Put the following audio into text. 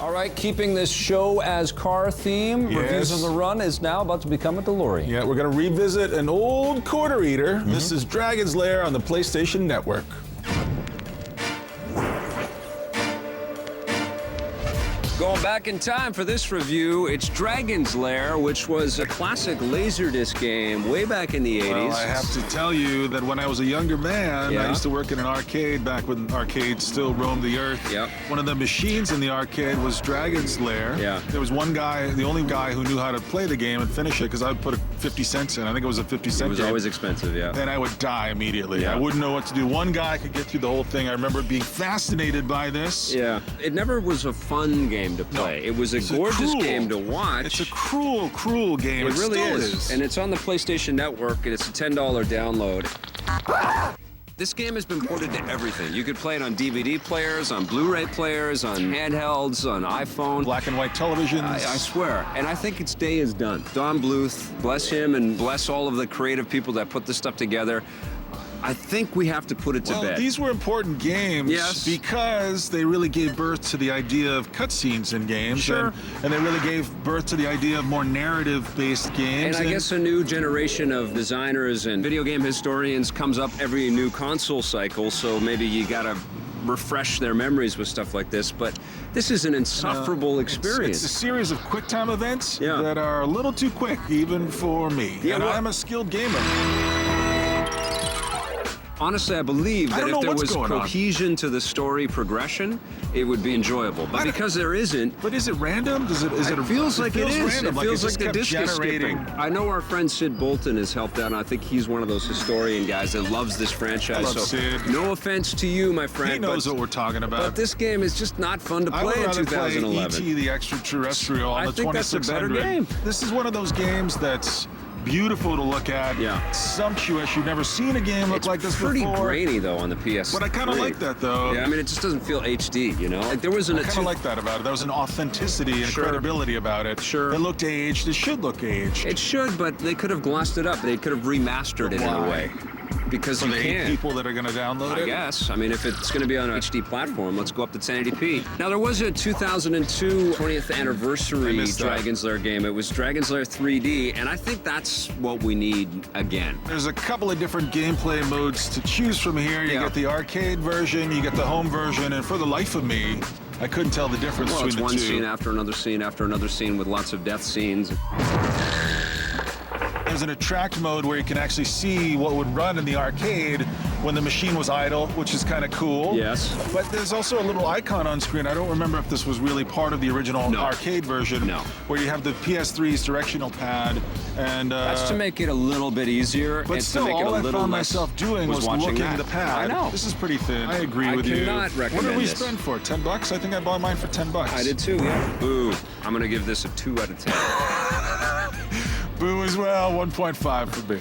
All right, keeping this show as car theme, Yes. Reviews on the Run is now about to become a DeLorean. Yeah, we're going to revisit an old quarter eater. This is Dragon's Lair on the PlayStation Network. Going back in time for this review, it's Dragon's Lair, which was a classic Laserdisc game way back in the 80s. Well, I have to tell you that when I was a younger man, Yeah. I used to work in an arcade back when arcades still roamed the earth. Yep. One of the machines in the arcade was Dragon's Lair. Yeah. There was one guy, the only guy who knew how to play the game and finish it, because I would put 50 cents in. I think it was a 50-cent It was game. always expensive, yeah. And I would die immediately. Yeah. I wouldn't know what to do. One guy could get through the whole thing. I remember being fascinated by this. Yeah. It never was a fun game to play. No. It was a It's gorgeous cruel. game to watch. It's a cruel, cruel game. It really still is. And it's on the PlayStation Network, and it's a $10 download. This game has been ported to everything. You could play it on DVD players, on Blu-ray players, on handhelds, on iPhone. Black and white televisions. I swear. And I think its day is done. Don Bluth, bless him and bless all of the creative people that put this stuff together. I think we have to put it to Well, bed. these were important games because they really gave birth to the idea of cutscenes in games. Sure. And they really gave birth to the idea of more narrative-based games. And I guess a new generation of designers and video game historians comes up every new console cycle, so maybe you gotta refresh their memories with stuff like this, but this is an insufferable experience. It's a series of QuickTime events Yeah. that are a little too quick, even for me. Yeah, and well- I'm a skilled gamer. Honestly, I believe I that don't know if there what's was going on. cohesion to the story progression, it would be enjoyable. But because there isn't, But is it random? Is it it feels like it is. Random, It feels it like just the kept disc is generating. skipping. I know our friend Syd Bolton has helped out, and I think he's one of those historian guys that loves this franchise. I love so Syd. no offense to you, my friend. He knows but, what we're talking about. But this game is just not fun to I would play in rather play 2011. E.T. the Extraterrestrial on I the think that's a better 2600. game. This is one of those games that's beautiful to look at. Yeah. Sumptuous. You've never seen a game look It's like this pretty before. grainy though on the PS3. But I kind of like that though. Yeah, I mean it just doesn't feel HD, you know. Like there was I kind of like that about it. There was an authenticity and Sure. credibility about it. Sure. It looked aged. It should look aged. It should, but they could have glossed it up. They could have remastered it in a Why? way. Because For you the 8 can. people that are going to download I it. guess. I mean, if it's going to be on an HD platform, let's go up to 1080p. Now, there was a 2002 20th I anniversary missed that. Dragon's Lair game. It was Dragon's Lair 3D, and I think that's what we need again. There's a couple of different gameplay modes to choose from here. You Yeah. get the arcade version, you get the home version, and for the life of me, I couldn't tell the difference Well, it's between one the two. scene after another scene after another scene with lots of death scenes. There's an attract mode where you can actually see what would run in the arcade when the machine was idle, which is kind of cool. Yes. But there's also a little icon on screen. I don't remember if this was really part of the original No. arcade version. No. Where you have the PS3's directional pad, and That's to make it a little bit easier. But and still, to make it a all I little found less myself doing was watching looking that. the pad. I know. This is pretty thin. I agree I with you. cannot What recommend did we this. spend for it? $10? I think I bought mine for $10. I did too, yeah. Boo. I'm going to give this a 2 out of 10. Boo as well. 1.5 for me.